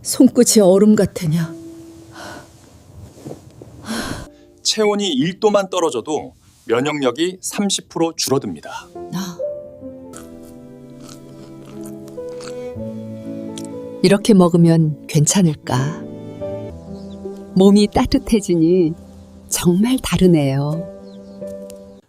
손끝이 얼음 같으냐? 체온이 1도만 떨어져도 면역력이 30% 줄어듭니다. 이렇게 먹으면 괜찮을까? 몸이 따뜻해지니 정말 다르네요.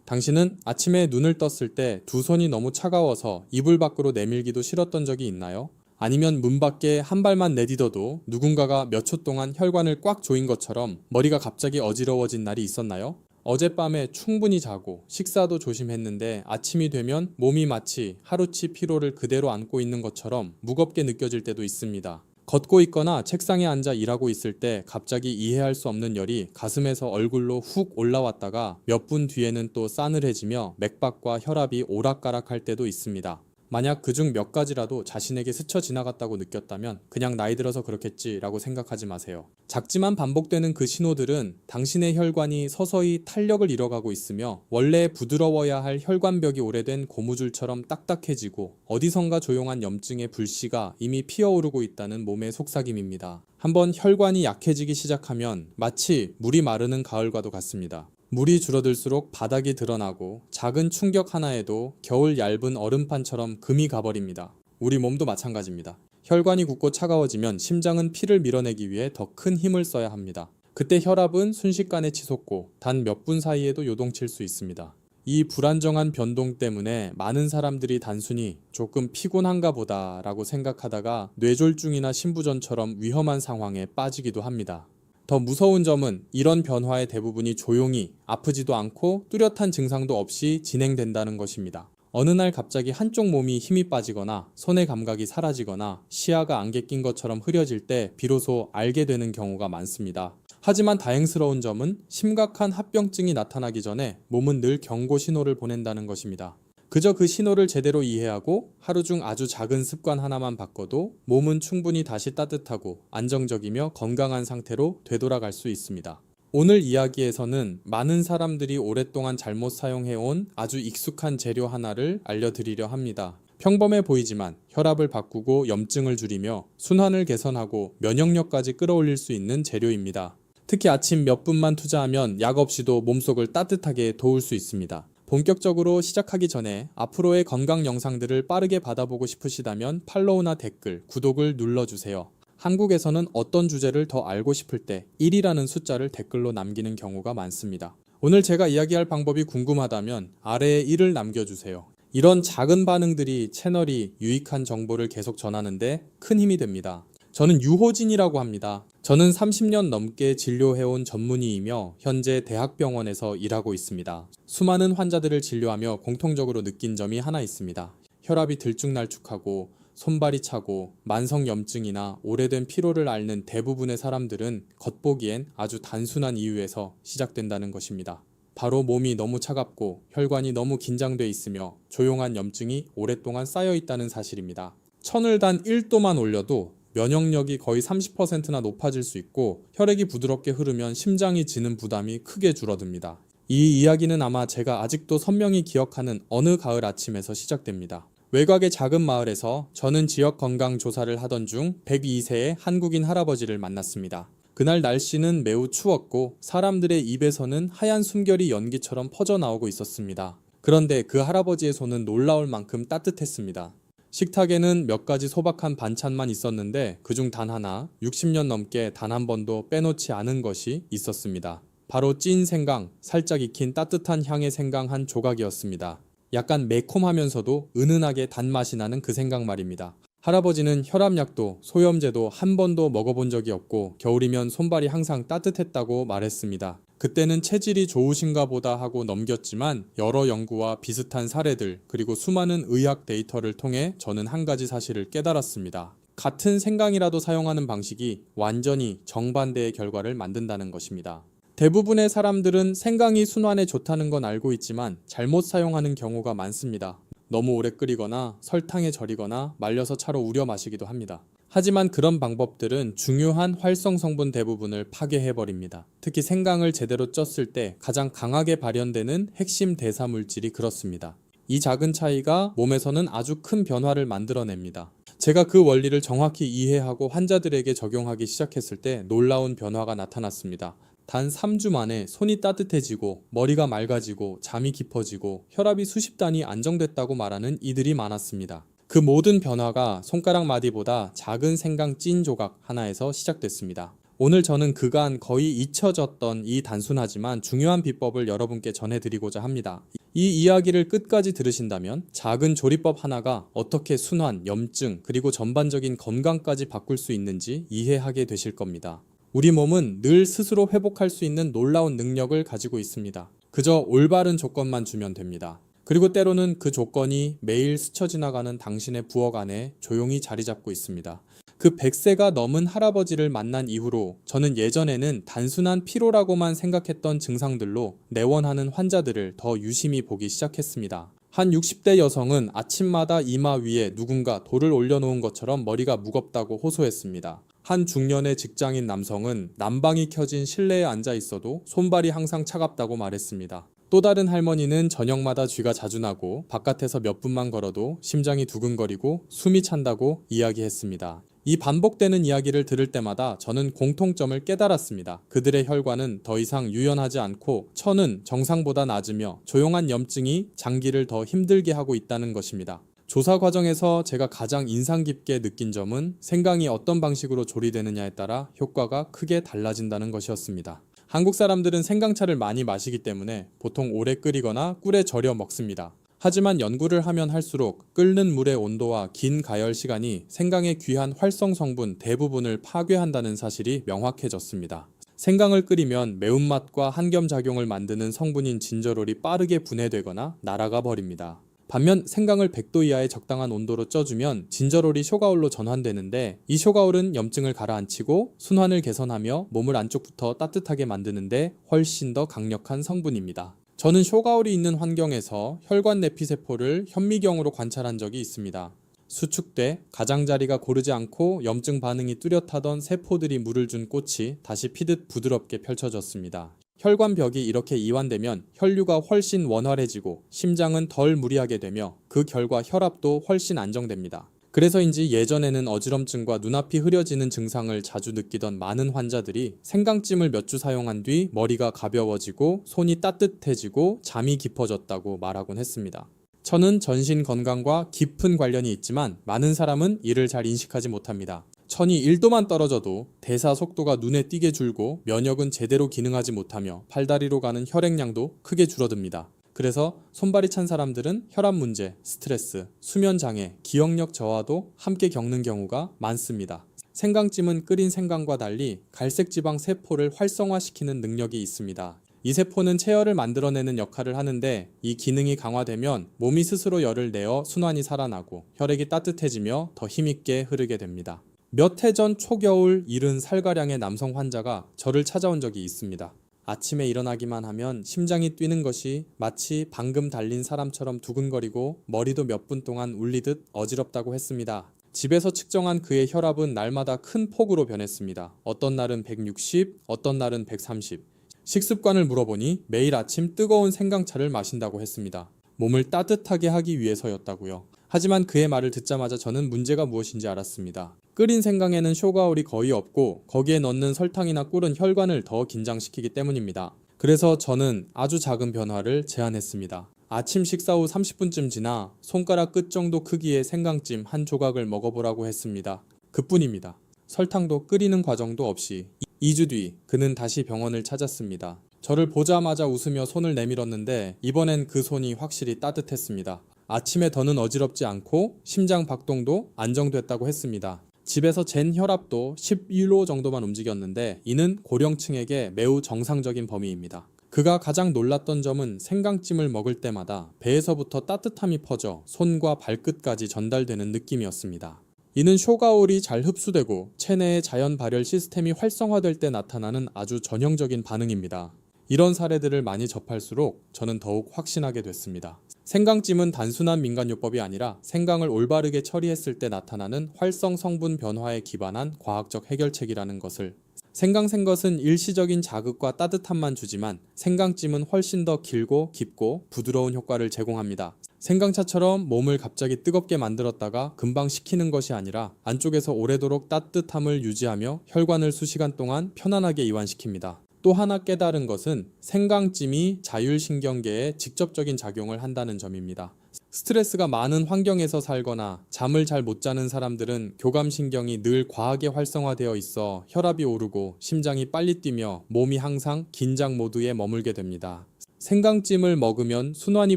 당신은 아침에 눈을 떴을 때 두 손이 너무 차가워서 이불 밖으로 내밀기도 싫었던 적이 있나요? 아니면 문 밖에 한 발만 내디뎌도 누군가가 몇 초 동안 혈관을 꽉 조인 것처럼 머리가 갑자기 어지러워진 날이 있었나요? 어젯밤에 충분히 자고 식사도 조심했는데 아침이 되면 몸이 마치 하루치 피로를 그대로 안고 있는 것처럼 무겁게 느껴질 때도 있습니다. 걷고 있거나 책상에 앉아 일하고 있을 때 갑자기 이해할 수 없는 열이 가슴에서 얼굴로 훅 올라왔다가 몇 분 뒤에는 또 싸늘해지며 맥박과 혈압이 오락가락할 때도 있습니다. 만약 그중 몇 가지라도 자신에게 스쳐 지나갔다고 느꼈다면 그냥 나이 들어서 그렇겠지라고 생각하지 마세요. 작지만 반복되는 그 신호들은 당신의 혈관이 서서히 탄력을 잃어가고 있으며 원래 부드러워야 할 혈관벽이 오래된 고무줄처럼 딱딱해지고 어디선가 조용한 염증의 불씨가 이미 피어오르고 있다는 몸의 속삭임입니다. 한번 혈관이 약해지기 시작하면 마치 물이 마르는 가을과도 같습니다. 물이 줄어들수록 바닥이 드러나고 작은 충격 하나에도 겨울 얇은 얼음판처럼 금이 가버립니다. 우리 몸도 마찬가지입니다. 혈관이 굳고 차가워지면 심장은 피를 밀어내기 위해 더 큰 힘을 써야 합니다. 그때 혈압은 순식간에 치솟고 단 몇 분 사이에도 요동칠 수 있습니다. 이 불안정한 변동 때문에 많은 사람들이 단순히 조금 피곤한가 보다 라고 생각하다가 뇌졸중이나 심부전처럼 위험한 상황에 빠지기도 합니다. 더 무서운 점은 이런 변화의 대부분이 조용히 아프지도 않고 뚜렷한 증상도 없이 진행된다는 것입니다. 어느 날 갑자기 한쪽 몸이 힘이 빠지거나 손의 감각이 사라지거나 시야가 안개 낀 것처럼 흐려질 때 비로소 알게 되는 경우가 많습니다. 하지만 다행스러운 점은 심각한 합병증이 나타나기 전에 몸은 늘 경고 신호를 보낸다는 것입니다. 그저 그 신호를 제대로 이해하고 하루 중 아주 작은 습관 하나만 바꿔도 몸은 충분히 다시 따뜻하고 안정적이며 건강한 상태로 되돌아갈 수 있습니다. 오늘 이야기에서는 많은 사람들이 오랫동안 잘못 사용해온 아주 익숙한 재료 하나를 알려드리려 합니다. 평범해 보이지만 혈압을 바꾸고 염증을 줄이며 순환을 개선하고 면역력까지 끌어올릴 수 있는 재료입니다. 특히 아침 몇 분만 투자하면 약 없이도 몸속을 따뜻하게 도울 수 있습니다. 본격적으로 시작하기 전에 앞으로의 건강 영상들을 빠르게 받아보고 싶으시다면 팔로우나 댓글, 구독을 눌러주세요. 한국에서는 어떤 주제를 더 알고 싶을 때 1이라는 숫자를 댓글로 남기는 경우가 많습니다. 오늘 제가 이야기할 방법이 궁금하다면 아래에 1을 남겨주세요. 이런 작은 반응들이 채널이 유익한 정보를 계속 전하는데 큰 힘이 됩니다. 저는 유호진이라고 합니다. 저는 30년 넘게 진료해온 전문의이며 현재 대학병원에서 일하고 있습니다. 수많은 환자들을 진료하며 공통적으로 느낀 점이 하나 있습니다. 혈압이 들쭉날쭉하고 손발이 차고 만성염증이나 오래된 피로를 앓는 대부분의 사람들은 겉보기엔 아주 단순한 이유에서 시작된다는 것입니다. 바로 몸이 너무 차갑고 혈관이 너무 긴장돼 있으며 조용한 염증이 오랫동안 쌓여 있다는 사실입니다. 천을 단 1도만 올려도 면역력이 거의 30%나 높아질 수 있고 혈액이 부드럽게 흐르면 심장이 지는 부담이 크게 줄어듭니다. 이 이야기는 아마 제가 아직도 선명히 기억하는 어느 가을 아침에서 시작됩니다. 외곽의 작은 마을에서 저는 지역 건강 조사를 하던 중 102세의 한국인 할아버지를 만났습니다. 그날 날씨는 매우 추웠고 사람들의 입에서는 하얀 숨결이 연기처럼 퍼져나오고 있었습니다. 그런데 그 할아버지의 손은 놀라울 만큼 따뜻했습니다. 식탁에는 몇 가지 소박한 반찬만 있었는데 그중 단 하나, 60년 넘게 단 한 번도 빼놓지 않은 것이 있었습니다. 바로 찐 생강, 살짝 익힌 따뜻한 향의 생강 한 조각이었습니다. 약간 매콤하면서도 은은하게 단맛이 나는 그 생강 말입니다. 할아버지는 혈압약도 소염제도 한 번도 먹어본 적이 없고 겨울이면 손발이 항상 따뜻했다고 말했습니다. 그때는 체질이 좋으신가 보다 하고 넘겼지만 여러 연구와 비슷한 사례들 그리고 수많은 의학 데이터를 통해 저는 한 가지 사실을 깨달았습니다. 같은 생강이라도 사용하는 방식이 완전히 정반대의 결과를 만든다는 것입니다. 대부분의 사람들은 생강이 순환에 좋다는 건 알고 있지만 잘못 사용하는 경우가 많습니다. 너무 오래 끓이거나 설탕에 절이거나 말려서 차로 우려 마시기도 합니다. 하지만 그런 방법들은 중요한 활성 성분 대부분을 파괴해버립니다. 특히 생강을 제대로 쪘을 때 가장 강하게 발현되는 핵심 대사 물질이 그렇습니다. 이 작은 차이가 몸에서는 아주 큰 변화를 만들어냅니다. 제가 그 원리를 정확히 이해하고 환자들에게 적용하기 시작했을 때 놀라운 변화가 나타났습니다. 단 3주 만에 손이 따뜻해지고 머리가 맑아지고 잠이 깊어지고 혈압이 수십 단위 안정됐다고 말하는 이들이 많았습니다. 그 모든 변화가 손가락 마디보다 작은 생강 찐 조각 하나에서 시작됐습니다. 오늘 저는 그간 거의 잊혀졌던 이 단순하지만 중요한 비법을 여러분께 전해드리고자 합니다. 이 이야기를 끝까지 들으신다면 작은 조리법 하나가 어떻게 순환, 염증, 그리고 전반적인 건강까지 바꿀 수 있는지 이해하게 되실 겁니다. 우리 몸은 늘 스스로 회복할 수 있는 놀라운 능력을 가지고 있습니다. 그저 올바른 조건만 주면 됩니다. 그리고 때로는 그 조건이 매일 스쳐 지나가는 당신의 부엌 안에 조용히 자리 잡고 있습니다. 그 100세가 넘은 할아버지를 만난 이후로 저는 예전에는 단순한 피로라고만 생각했던 증상들로 내원하는 환자들을 더 유심히 보기 시작했습니다. 한 60대 여성은 아침마다 이마 위에 누군가 돌을 올려놓은 것처럼 머리가 무겁다고 호소했습니다. 한 중년의 직장인 남성은 난방이 켜진 실내에 앉아 있어도 손발이 항상 차갑다고 말했습니다. 또 다른 할머니는 저녁마다 쥐가 자주 나고 바깥에서 몇 분만 걸어도 심장이 두근거리고 숨이 찬다고 이야기했습니다. 이 반복되는 이야기를 들을 때마다 저는 공통점을 깨달았습니다. 그들의 혈관은 더 이상 유연하지 않고 천은 정상보다 낮으며 조용한 염증이 장기를 더 힘들게 하고 있다는 것입니다. 조사 과정에서 제가 가장 인상 깊게 느낀 점은 생강이 어떤 방식으로 조리되느냐에 따라 효과가 크게 달라진다는 것이었습니다. 한국 사람들은 생강차를 많이 마시기 때문에 보통 오래 끓이거나 꿀에 절여 먹습니다. 하지만 연구를 하면 할수록 끓는 물의 온도와 긴 가열 시간이 생강의 귀한 활성 성분 대부분을 파괴한다는 사실이 명확해졌습니다. 생강을 끓이면 매운맛과 한겸작용을 만드는 성분인 진저롤이 빠르게 분해되거나 날아가 버립니다. 반면 생강을 100도 이하의 적당한 온도로 쪄주면 진저롤이 쇼가올로 전환되는데 이 쇼가올은 염증을 가라앉히고 순환을 개선하며 몸을 안쪽부터 따뜻하게 만드는데 훨씬 더 강력한 성분입니다. 저는 쇼가올이 있는 환경에서 혈관 내피세포를 현미경으로 관찰한 적이 있습니다. 수축돼 가장자리가 고르지 않고 염증 반응이 뚜렷하던 세포들이 물을 준 꽃이 다시 피듯 부드럽게 펼쳐졌습니다. 혈관벽이 이렇게 이완되면 혈류가 훨씬 원활해지고 심장은 덜 무리하게 되며 그 결과 혈압도 훨씬 안정됩니다. 그래서인지 예전에는 어지럼증과 눈앞이 흐려지는 증상을 자주 느끼던 많은 환자들이 생강찜을 몇 주 사용한 뒤 머리가 가벼워지고 손이 따뜻해지고 잠이 깊어졌다고 말하곤 했습니다. 천은 전신 건강과 깊은 관련이 있지만 많은 사람은 이를 잘 인식하지 못합니다. 천이 1도만 떨어져도 대사 속도가 눈에 띄게 줄고 면역은 제대로 기능하지 못하며 팔다리로 가는 혈액량도 크게 줄어듭니다. 그래서 손발이 찬 사람들은 혈압 문제, 스트레스, 수면 장애, 기억력 저하도 함께 겪는 경우가 많습니다. 생강찜은 끓인 생강과 달리 갈색 지방 세포를 활성화시키는 능력이 있습니다. 이 세포는 체열을 만들어내는 역할을 하는데 이 기능이 강화되면 몸이 스스로 열을 내어 순환이 살아나고 혈액이 따뜻해지며 더 힘있게 흐르게 됩니다. 몇 해 전 초겨울 70살가량의 남성 환자가 저를 찾아온 적이 있습니다. 아침에 일어나기만 하면 심장이 뛰는 것이 마치 방금 달린 사람처럼 두근거리고 머리도 몇 분 동안 울리듯 어지럽다고 했습니다. 집에서 측정한 그의 혈압은 날마다 큰 폭으로 변했습니다. 어떤 날은 160, 어떤 날은 130. 식습관을 물어보니 매일 아침 뜨거운 생강차를 마신다고 했습니다. 몸을 따뜻하게 하기 위해서였다고요. 하지만 그의 말을 듣자마자 저는 문제가 무엇인지 알았습니다. 끓인 생강에는 쇼가올이 거의 없고 거기에 넣는 설탕이나 꿀은 혈관을 더 긴장시키기 때문입니다. 그래서 저는 아주 작은 변화를 제안했습니다. 아침 식사 후 30분쯤 지나 손가락 끝 정도 크기의 생강찜 한 조각을 먹어보라고 했습니다. 그뿐입니다. 설탕도 끓이는 과정도 없이 2주 뒤 그는 다시 병원을 찾았습니다. 저를 보자마자 웃으며 손을 내밀었는데 이번엔 그 손이 확실히 따뜻했습니다. 아침에 더는 어지럽지 않고 심장 박동도 안정됐다고 했습니다. 집에서 잰 혈압도 11호 정도만 움직였는데 이는 고령층에게 매우 정상적인 범위입니다. 그가 가장 놀랐던 점은 생강찜을 먹을 때마다 배에서부터 따뜻함이 퍼져 손과 발끝까지 전달되는 느낌이었습니다. 이는 쇼가올이 잘 흡수되고 체내의 자연 발열 시스템이 활성화될 때 나타나는 아주 전형적인 반응입니다. 이런 사례들을 많이 접할수록 저는 더욱 확신하게 됐습니다. 생강찜은 단순한 민간요법이 아니라 생강을 올바르게 처리했을 때 나타나는 활성 성분 변화에 기반한 과학적 해결책이라는 것을. 생강생것은 일시적인 자극과 따뜻함만 주지만 생강찜은 훨씬 더 길고 깊고 부드러운 효과를 제공합니다. 생강차처럼 몸을 갑자기 뜨겁게 만들었다가 금방 식히는 것이 아니라 안쪽에서 오래도록 따뜻함을 유지하며 혈관을 수시간 동안 편안하게 이완시킵니다. 또 하나 깨달은 것은 생강찜이 자율신경계에 직접적인 작용을 한다는 점입니다. 스트레스가 많은 환경에서 살거나 잠을 잘 못 자는 사람들은 교감신경이 늘 과하게 활성화되어 있어 혈압이 오르고 심장이 빨리 뛰며 몸이 항상 긴장 모드에 머물게 됩니다. 생강찜을 먹으면 순환이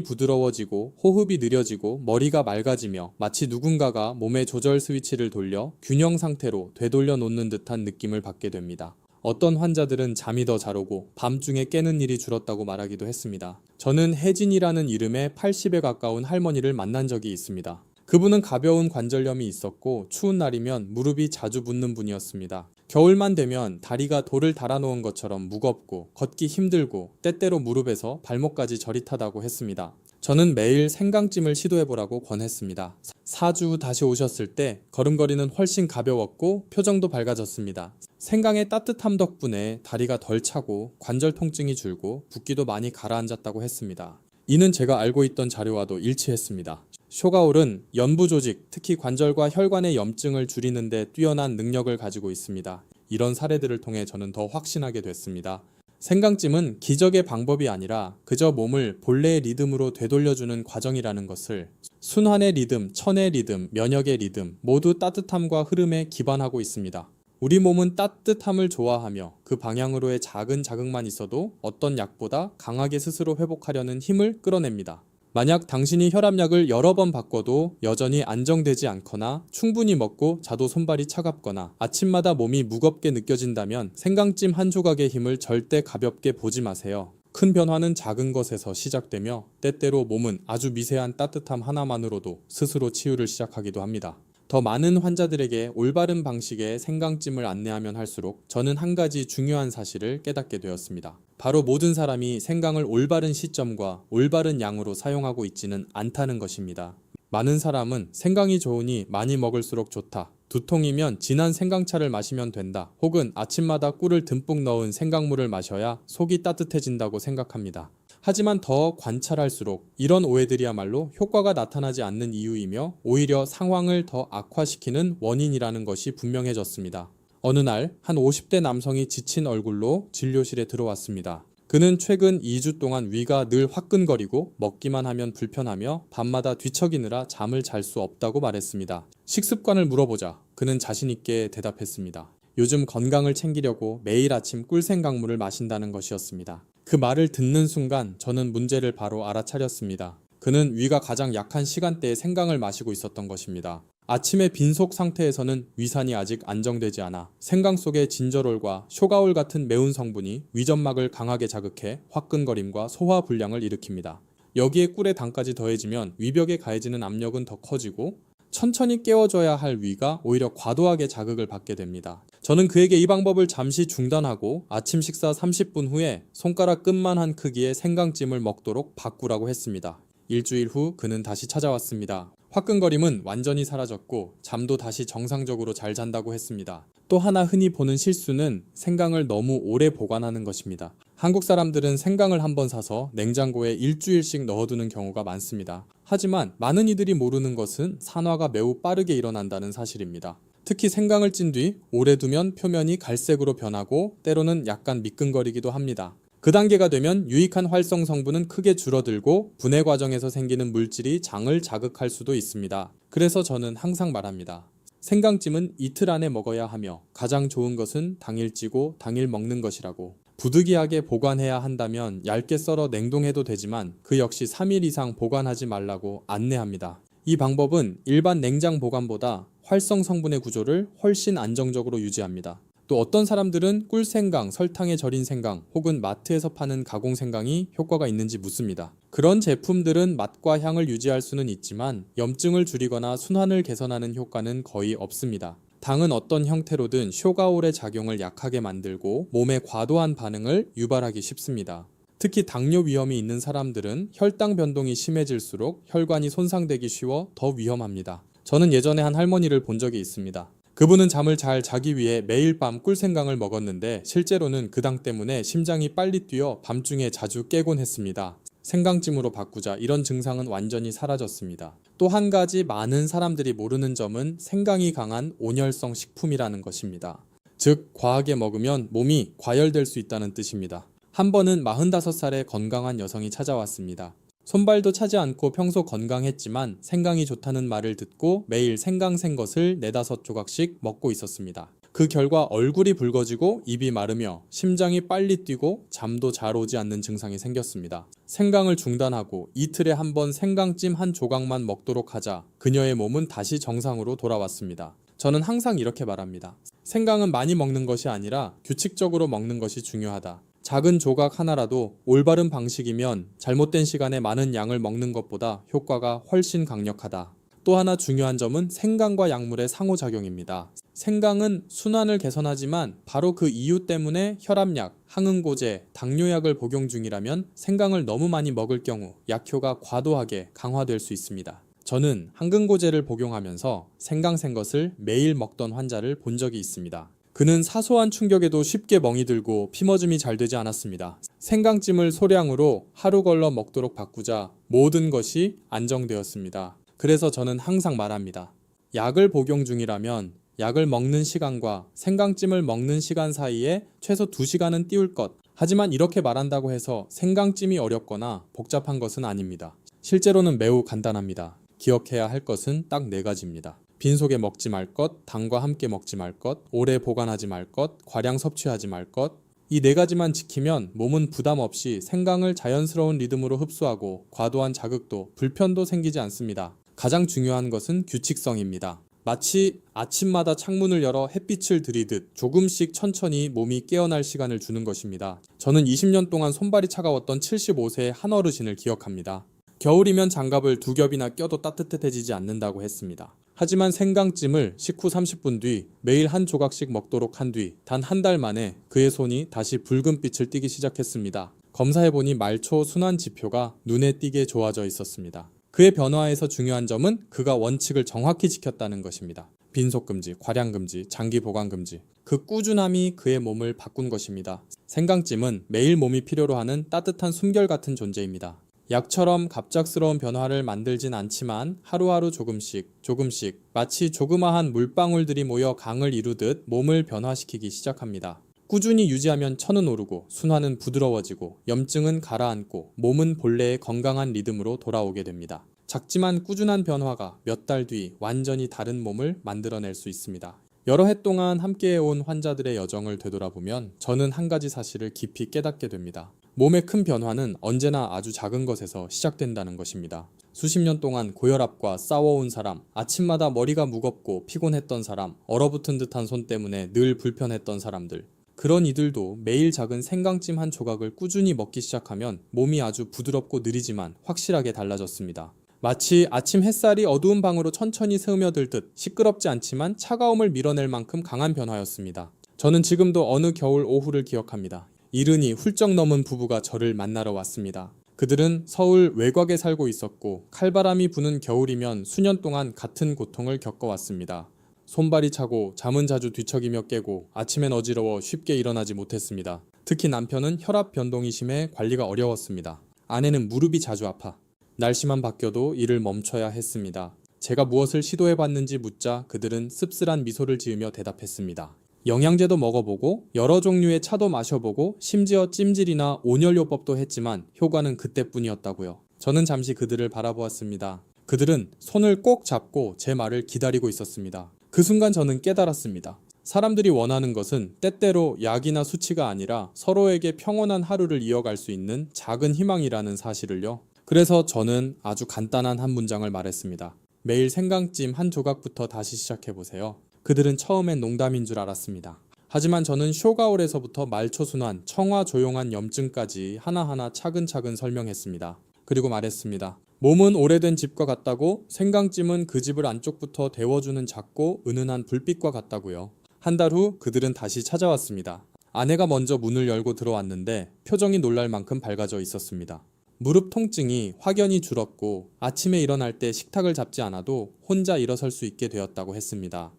부드러워지고 호흡이 느려지고 머리가 맑아지며 마치 누군가가 몸의 조절 스위치를 돌려 균형 상태로 되돌려 놓는 듯한 느낌을 받게 됩니다. 어떤 환자들은 잠이 더 잘 오고 밤중에 깨는 일이 줄었다고 말하기도 했습니다. 저는 혜진이라는 이름의 80에 가까운 할머니를 만난 적이 있습니다. 그분은 가벼운 관절염이 있었고 추운 날이면 무릎이 자주 붓는 분이었습니다. 겨울만 되면 다리가 돌을 달아놓은 것처럼 무겁고 걷기 힘들고 때때로 무릎에서 발목까지 저릿하다고 했습니다. 저는 매일 생강찜을 시도해보라고 권했습니다. 4주 후 다시 오셨을 때 걸음걸이는 훨씬 가벼웠고 표정도 밝아졌습니다. 생강의 따뜻함 덕분에 다리가 덜 차고 관절 통증이 줄고 붓기도 많이 가라앉았다고 했습니다. 이는 제가 알고 있던 자료와도 일치했습니다. 쇼가올은 연부 조직, 특히 관절과 혈관의 염증을 줄이는 데 뛰어난 능력을 가지고 있습니다. 이런 사례들을 통해 저는 더 확신하게 됐습니다. 생강찜은 기적의 방법이 아니라 그저 몸을 본래의 리듬으로 되돌려주는 과정이라는 것을, 순환의 리듬, 천의 리듬, 면역의 리듬 모두 따뜻함과 흐름에 기반하고 있습니다. 우리 몸은 따뜻함을 좋아하며 그 방향으로의 작은 자극만 있어도 어떤 약보다 강하게 스스로 회복하려는 힘을 끌어냅니다. 만약 당신이 혈압약을 여러 번 바꿔도 여전히 안정되지 않거나 충분히 먹고 자도 손발이 차갑거나 아침마다 몸이 무겁게 느껴진다면 생강찜 한 조각의 힘을 절대 가볍게 보지 마세요. 큰 변화는 작은 것에서 시작되며 때때로 몸은 아주 미세한 따뜻함 하나만으로도 스스로 치유를 시작하기도 합니다. 더 많은 환자들에게 올바른 방식의 생강찜을 안내하면 할수록 저는 한 가지 중요한 사실을 깨닫게 되었습니다. 바로 모든 사람이 생강을 올바른 시점과 올바른 양으로 사용하고 있지는 않다는 것입니다. 많은 사람은 생강이 좋으니 많이 먹을수록 좋다. 2통이면 진한 생강차를 마시면 된다. 혹은 아침마다 꿀을 듬뿍 넣은 생강물을 마셔야 속이 따뜻해진다고 생각합니다. 하지만 더 관찰할수록 이런 오해들이야말로 효과가 나타나지 않는 이유이며 오히려 상황을 더 악화시키는 원인이라는 것이 분명해졌습니다. 어느 날 한 50대 남성이 지친 얼굴로 진료실에 들어왔습니다. 그는 최근 2주 동안 위가 늘 화끈거리고 먹기만 하면 불편하며 밤마다 뒤척이느라 잠을 잘 수 없다고 말했습니다. 식습관을 물어보자 그는 자신있게 대답했습니다. 요즘 건강을 챙기려고 매일 아침 꿀생강물을 마신다는 것이었습니다. 그 말을 듣는 순간 저는 문제를 바로 알아차렸습니다. 그는 위가 가장 약한 시간대에 생강을 마시고 있었던 것입니다. 아침의 빈속 상태에서는 위산이 아직 안정되지 않아 생강 속의 진저롤과 쇼가올 같은 매운 성분이 위점막을 강하게 자극해 화끈거림과 소화 불량을 일으킵니다. 여기에 꿀의 당까지 더해지면 위벽에 가해지는 압력은 더 커지고 천천히 깨워줘야 할 위가 오히려 과도하게 자극을 받게 됩니다. 저는 그에게 이 방법을 잠시 중단하고 아침 식사 30분 후에 손가락 끝만한 크기의 생강찜을 먹도록 바꾸라고 했습니다. 일주일 후 그는 다시 찾아왔습니다. 화끈거림은 완전히 사라졌고 잠도 다시 정상적으로 잘 잔다고 했습니다. 또 하나 흔히 보는 실수는 생강을 너무 오래 보관하는 것입니다. 한국 사람들은 생강을 한번 사서 냉장고에 일주일씩 넣어두는 경우가 많습니다. 하지만 많은 이들이 모르는 것은 산화가 매우 빠르게 일어난다는 사실입니다. 특히 생강을 찐 뒤 오래 두면 표면이 갈색으로 변하고 때로는 약간 미끈거리기도 합니다. 그 단계가 되면 유익한 활성 성분은 크게 줄어들고 분해 과정에서 생기는 물질이 장을 자극할 수도 있습니다. 그래서 저는 항상 말합니다. 생강찜은 이틀 안에 먹어야 하며 가장 좋은 것은 당일 찌고 당일 먹는 것이라고. 부득이하게 보관해야 한다면 얇게 썰어 냉동해도 되지만 그 역시 3일 이상 보관하지 말라고 안내합니다. 이 방법은 일반 냉장 보관보다 활성 성분의 구조를 훨씬 안정적으로 유지합니다. 또 어떤 사람들은 꿀생강, 설탕에 절인 생강 혹은 마트에서 파는 가공생강이 효과가 있는지 묻습니다. 그런 제품들은 맛과 향을 유지할 수는 있지만 염증을 줄이거나 순환을 개선하는 효과는 거의 없습니다. 당은 어떤 형태로든 쇼가올의 작용을 약하게 만들고 몸의 과도한 반응을 유발하기 쉽습니다. 특히 당뇨 위험이 있는 사람들은 혈당 변동이 심해질수록 혈관이 손상되기 쉬워 더 위험합니다. 저는 예전에 한 할머니를 본 적이 있습니다. 그분은 잠을 잘 자기 위해 매일 밤 꿀생강을 먹었는데 실제로는 그 당 때문에 심장이 빨리 뛰어 밤중에 자주 깨곤 했습니다. 생강찜으로 바꾸자 이런 증상은 완전히 사라졌습니다. 또 한 가지 많은 사람들이 모르는 점은 생강이 강한 온열성 식품이라는 것입니다. 즉 과하게 먹으면 몸이 과열될 수 있다는 뜻입니다. 한 번은 45살의 건강한 여성이 찾아왔습니다. 손발도 차지 않고 평소 건강했지만 생강이 좋다는 말을 듣고 매일 생강 생것을 4-5조각씩 먹고 있었습니다. 그 결과 얼굴이 붉어지고 입이 마르며 심장이 빨리 뛰고 잠도 잘 오지 않는 증상이 생겼습니다. 생강을 중단하고 이틀에 한 번 생강찜 한 조각만 먹도록 하자 그녀의 몸은 다시 정상으로 돌아왔습니다. 저는 항상 이렇게 말합니다. 생강은 많이 먹는 것이 아니라 규칙적으로 먹는 것이 중요하다. 작은 조각 하나라도 올바른 방식이면 잘못된 시간에 많은 양을 먹는 것보다 효과가 훨씬 강력하다. 또 하나 중요한 점은 생강과 약물의 상호작용입니다. 생강은 순환을 개선하지만 바로 그 이유 때문에 혈압약, 항응고제, 당뇨약을 복용 중이라면 생강을 너무 많이 먹을 경우 약효가 과도하게 강화될 수 있습니다. 저는 항응고제를 복용하면서 생강 생것을 매일 먹던 환자를 본 적이 있습니다. 그는 사소한 충격에도 쉽게 멍이 들고 피머짐이 잘 되지 않았습니다. 생강찜을 소량으로 하루 걸러 먹도록 바꾸자 모든 것이 안정되었습니다. 그래서 저는 항상 말합니다. 약을 복용 중이라면 약을 먹는 시간과 생강찜을 먹는 시간 사이에 최소 2시간은 띄울 것. 하지만 이렇게 말한다고 해서 생강찜이 어렵거나 복잡한 것은 아닙니다. 실제로는 매우 간단합니다. 기억해야 할 것은 딱 4가지입니다. 빈속에 먹지 말 것, 당과 함께 먹지 말 것, 오래 보관하지 말 것, 과량 섭취하지 말 것. 이 4가지만 지키면 몸은 부담 없이 생강을 자연스러운 리듬으로 흡수하고 과도한 자극도 불편도 생기지 않습니다. 가장 중요한 것은 규칙성입니다. 마치 아침마다 창문을 열어 햇빛을 들이듯 조금씩 천천히 몸이 깨어날 시간을 주는 것입니다. 저는 20년 동안 손발이 차가웠던 75세의 한 어르신을 기억합니다. 겨울이면 장갑을 2겹이나 껴도 따뜻해지지 않는다고 했습니다. 하지만 생강찜을 식후 30분 뒤 매일 한 조각씩 먹도록 한 뒤 단 한 달 만에 그의 손이 다시 붉은 빛을 띠기 시작했습니다. 검사해보니 말초 순환 지표가 눈에 띄게 좋아져 있었습니다. 그의 변화에서 중요한 점은 그가 원칙을 정확히 지켰다는 것입니다. 빈속 금지, 과량 금지, 장기 보관 금지. 그 꾸준함이 그의 몸을 바꾼 것입니다. 생강찜은 매일 몸이 필요로 하는 따뜻한 숨결 같은 존재입니다. 약처럼 갑작스러운 변화를 만들진 않지만 하루하루 조금씩 마치 조그마한 물방울들이 모여 강을 이루듯 몸을 변화시키기 시작합니다. 꾸준히 유지하면 천은 오르고 순환은 부드러워지고 염증은 가라앉고 몸은 본래의 건강한 리듬으로 돌아오게 됩니다. 작지만 꾸준한 변화가 몇 달 뒤 완전히 다른 몸을 만들어낼 수 있습니다. 여러 해 동안 함께해온 환자들의 여정을 되돌아보면 저는 한 가지 사실을 깊이 깨닫게 됩니다. 몸의 큰 변화는 언제나 아주 작은 것에서 시작된다는 것입니다. 수십 년 동안 고혈압과 싸워온 사람, 아침마다 머리가 무겁고 피곤했던 사람, 얼어붙은 듯한 손 때문에 늘 불편했던 사람들. 그런 이들도 매일 작은 생강찜 한 조각을 꾸준히 먹기 시작하면 몸이 아주 부드럽고 느리지만 확실하게 달라졌습니다. 마치 아침 햇살이 어두운 방으로 천천히 스며들듯 시끄럽지 않지만 차가움을 밀어낼 만큼 강한 변화였습니다. 저는 지금도 어느 겨울 오후를 기억합니다. 이른이 훌쩍 넘은 부부가 저를 만나러 왔습니다. 그들은 서울 외곽에 살고 있었고 칼바람이 부는 겨울이면 수년 동안 같은 고통을 겪어왔습니다. 손발이 차고 잠은 자주 뒤척이며 깨고 아침엔 어지러워 쉽게 일어나지 못했습니다. 특히 남편은 혈압 변동이 심해 관리가 어려웠습니다. 아내는 무릎이 자주 아파 날씨만 바뀌어도 일을 멈춰야 했습니다. 제가 무엇을 시도해봤는지 묻자 그들은 씁쓸한 미소를 지으며 대답했습니다. 영양제도 먹어보고 여러 종류의 차도 마셔보고 심지어 찜질이나 온열요법도 했지만 효과는 그때뿐이었다고요. 저는 잠시 그들을 바라보았습니다. 그들은 손을 꼭 잡고 제 말을 기다리고 있었습니다. 그 순간 저는 깨달았습니다. 사람들이 원하는 것은 때때로 약이나 수치가 아니라 서로에게 평온한 하루를 이어갈 수 있는 작은 희망이라는 사실을요. 그래서 저는 아주 간단한 한 문장을 말했습니다. 매일 생강찜 한 조각부터 다시 시작해보세요. 그들은 처음엔 농담인 줄 알았습니다. 하지만 저는 쇼가올에서부터 말초순환, 청화 조용한 염증까지 하나하나 차근차근 설명했습니다. 그리고 말했습니다. 몸은 오래된 집과 같다고 생강찜은 그 집을 안쪽부터 데워주는 작고 은은한 불빛과 같다고요. 한 달 후 그들은 다시 찾아왔습니다. 아내가 먼저 문을 열고 들어왔는데 표정이 놀랄 만큼 밝아져 있었습니다. 무릎 통증이 확연히 줄었고 아침에 일어날 때 식탁을 잡지 않아도 혼자 일어설 수 있게 되었다고 했습니다.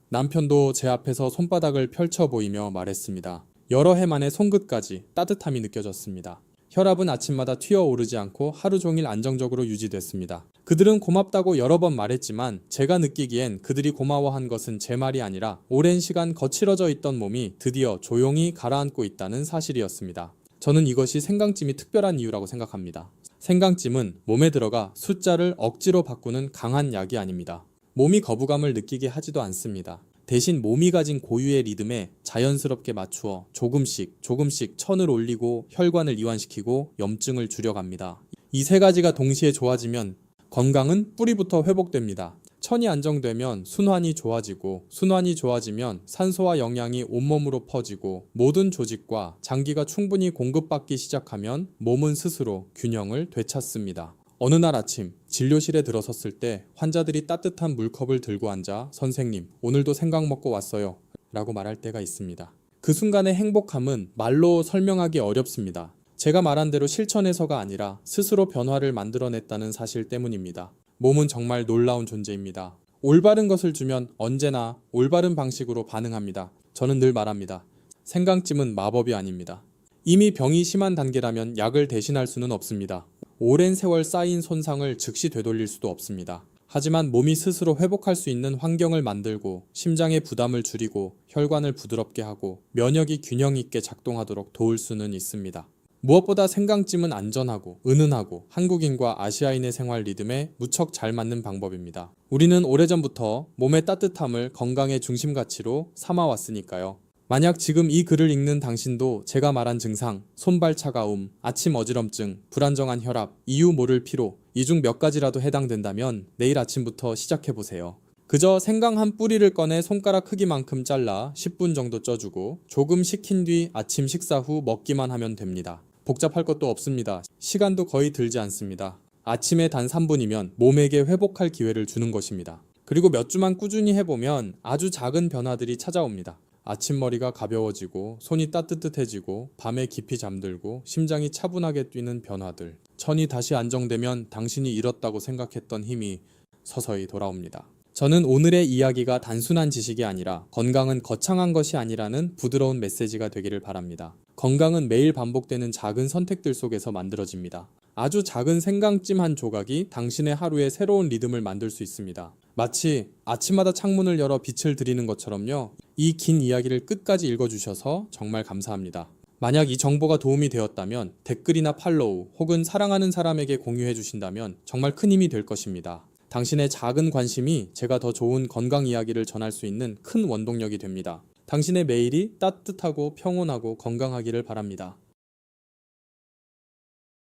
남편도 제 앞에서 손바닥을 펼쳐 보이며 말했습니다. 여러 해 만에 손끝까지 따뜻함이 느껴졌습니다. 혈압은 아침마다 튀어오르지 않고 하루 종일 안정적으로 유지됐습니다. 그들은 고맙다고 여러 번 말했지만 제가 느끼기엔 그들이 고마워한 것은 제 말이 아니라 오랜 시간 거칠어져 있던 몸이 드디어 조용히 가라앉고 있다는 사실이었습니다. 저는 이것이 생강찜이 특별한 이유라고 생각합니다. 생강찜은 몸에 들어가 숫자를 억지로 바꾸는 강한 약이 아닙니다. 몸이 거부감을 느끼게 하지도 않습니다. 대신 몸이 가진 고유의 리듬에 자연스럽게 맞추어 조금씩 천을 올리고 혈관을 이완시키고 염증을 줄여갑니다. 이 세 가지가 동시에 좋아지면 건강은 뿌리부터 회복됩니다. 천이 안정되면 순환이 좋아지고, 순환이 좋아지면 산소와 영양이 온몸으로 퍼지고, 모든 조직과 장기가 충분히 공급받기 시작하면 몸은 스스로 균형을 되찾습니다. 어느 날 아침 진료실에 들어섰을 때 환자들이 따뜻한 물컵을 들고 앉아 "선생님, 오늘도 생강 먹고 왔어요" 라고 말할 때가 있습니다. 그 순간의 행복함은 말로 설명하기 어렵습니다. 제가 말한 대로 실천해서가 아니라 스스로 변화를 만들어냈다는 사실 때문입니다. 몸은 정말 놀라운 존재입니다. 올바른 것을 주면 언제나 올바른 방식으로 반응합니다. 저는 늘 말합니다. 생강찜은 마법이 아닙니다. 이미 병이 심한 단계라면 약을 대신할 수는 없습니다. 오랜 세월 쌓인 손상을 즉시 되돌릴 수도 없습니다. 하지만 몸이 스스로 회복할 수 있는 환경을 만들고, 심장의 부담을 줄이고, 혈관을 부드럽게 하고, 면역이 균형 있게 작동하도록 도울 수는 있습니다. 무엇보다 생강찜은 안전하고 은은하고 한국인과 아시아인의 생활 리듬에 무척 잘 맞는 방법입니다. 우리는 오래전부터 몸의 따뜻함을 건강의 중심 가치로 삼아왔으니까요. 만약 지금 이 글을 읽는 당신도 제가 말한 증상, 손발 차가움, 아침 어지럼증, 불안정한 혈압, 이유 모를 피로, 이 중 몇 가지라도 해당된다면 내일 아침부터 시작해보세요. 그저 생강 한 뿌리를 꺼내 손가락 크기만큼 잘라 10분 정도 쪄주고 조금 식힌 뒤 아침 식사 후 먹기만 하면 됩니다. 복잡할 것도 없습니다. 시간도 거의 들지 않습니다. 아침에 단 3분이면 몸에게 회복할 기회를 주는 것입니다. 그리고 몇 주만 꾸준히 해보면 아주 작은 변화들이 찾아옵니다. 아침머리가 가벼워지고, 손이 따뜻해지고, 밤에 깊이 잠들고, 심장이 차분하게 뛰는 변화들. 천이 다시 안정되면 당신이 잃었다고 생각했던 힘이 서서히 돌아옵니다. 저는 오늘의 이야기가 단순한 지식이 아니라 건강은 거창한 것이 아니라는 부드러운 메시지가 되기를 바랍니다. 건강은 매일 반복되는 작은 선택들 속에서 만들어집니다. 아주 작은 생강찜 한 조각이 당신의 하루에 새로운 리듬을 만들 수 있습니다. 마치 아침마다 창문을 열어 빛을 드리는 것처럼요. 이 긴 이야기를 끝까지 읽어주셔서 정말 감사합니다. 만약 이 정보가 도움이 되었다면 댓글이나 팔로우 혹은 사랑하는 사람에게 공유해 주신다면 정말 큰 힘이 될 것입니다. 당신의 작은 관심이 제가 더 좋은 건강 이야기를 전할 수 있는 큰 원동력이 됩니다. 당신의 매일이 따뜻하고 평온하고 건강하기를 바랍니다.